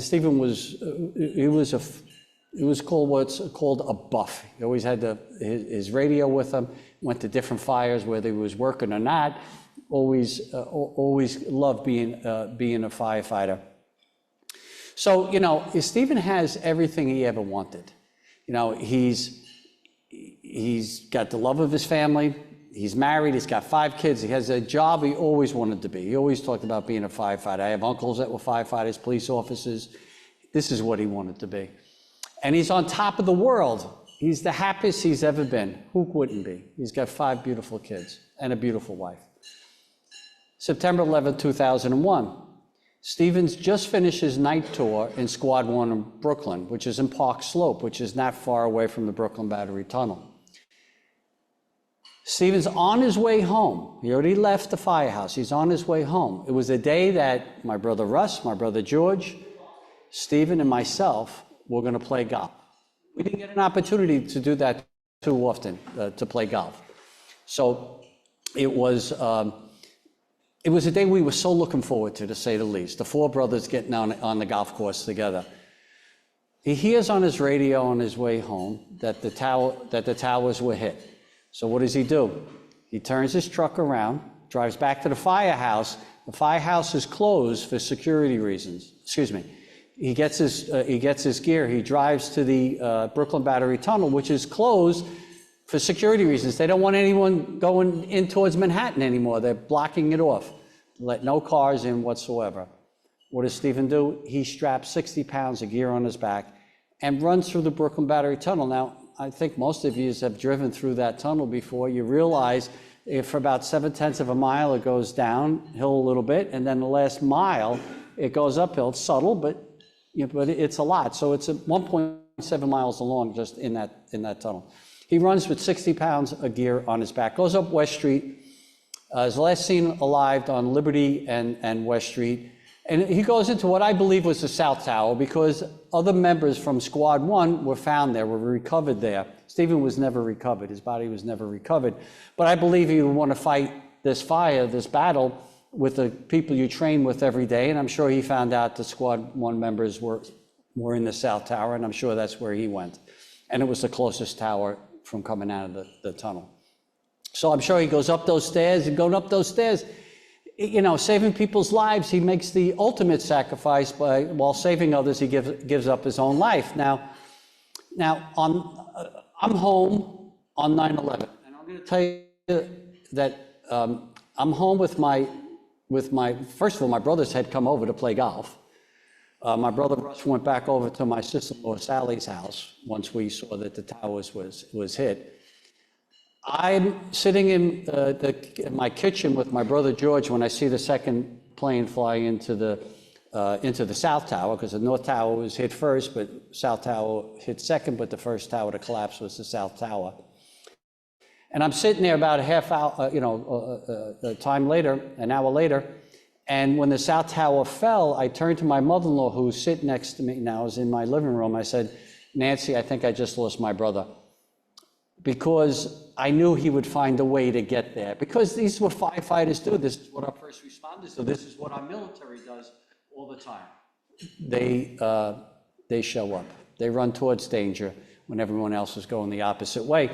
Stephen was, he was called what's called a buff. He always had his radio with him, went to different fires, whether he was working or not, always loved being a firefighter. So, you know, Stephen has everything he ever wanted. You know, he's got the love of his family. He's married. He's got 5 kids. He has a job he always wanted to be. He always talked about being a firefighter. I have uncles that were firefighters, police officers. This is what he wanted to be. And he's on top of the world. He's the happiest he's ever been. Who wouldn't be? He's got 5 beautiful kids and a beautiful wife. September 11, 2001. Stevens just finished his night tour in Squad 1 in Brooklyn, which is in Park Slope, which is not far away from the Brooklyn Battery Tunnel. Stevens on his way home. He already left the firehouse. He's on his way home. It was a day that my brother Russ, my brother George, Stephen, and myself were going to play golf. We didn't get an opportunity to do that too often, to play golf. So it was a day we were so looking forward to say the least. The 4 brothers getting on the golf course together. He hears on his radio on his way home that the towers were hit. So what does he do? He turns his truck around, drives back to the firehouse. The firehouse is closed for security reasons. Excuse me. He gets his gear. He drives to the Brooklyn Battery Tunnel, which is closed for security reasons. They don't want anyone going in towards Manhattan anymore. They're blocking it off. Let no cars in whatsoever. What does Stephen do? He straps 60 pounds of gear on his back and runs through the Brooklyn Battery Tunnel. Now, I think most of you have driven through that tunnel before. You realize if for about 7/10 of a mile, it goes downhill a little bit, and then the last mile, it goes uphill. It's subtle, but it's a lot. So it's 1.7 miles along just in that tunnel. He runs with 60 pounds of gear on his back, goes up West Street. His last seen alive on Liberty and West Street. And he goes into what I believe was the South Tower because other members from Squad 1 were found there, were recovered there. Stephen was never recovered. His body was never recovered. But I believe he would want to fight this fire, this battle, with the people you train with every day. And I'm sure he found out the Squad 1 members were in the South Tower, and I'm sure that's where he went. And it was the closest tower from coming out of the tunnel. So I'm sure he goes up those stairs, and going up those stairs, you know, saving people's lives, he makes the ultimate sacrifice while saving others, he gives up his own life. Now I'm home on 9/11, and I'm going to tell you that I'm home with my, first of all, my brothers had come over to play golf. My brother Russ went back over to my sister-in-law Sally's house once we saw that the towers was hit. I'm sitting in my kitchen with my brother George when I see the second plane flying into the South Tower, because the North Tower was hit first, but South Tower hit second, but the first tower to collapse was the South Tower. And I'm sitting there about a half hour, an hour later, and when the South Tower fell, I turned to my mother-in-law, who's sitting next to me now, is in my living room. I said, "Nancy, I think I just lost my brother." Because I knew he would find a way to get there. Because these is what firefighters do. This is what our first responders do. This is what our military does all the time. They show up. They run towards danger when everyone else is going the opposite way.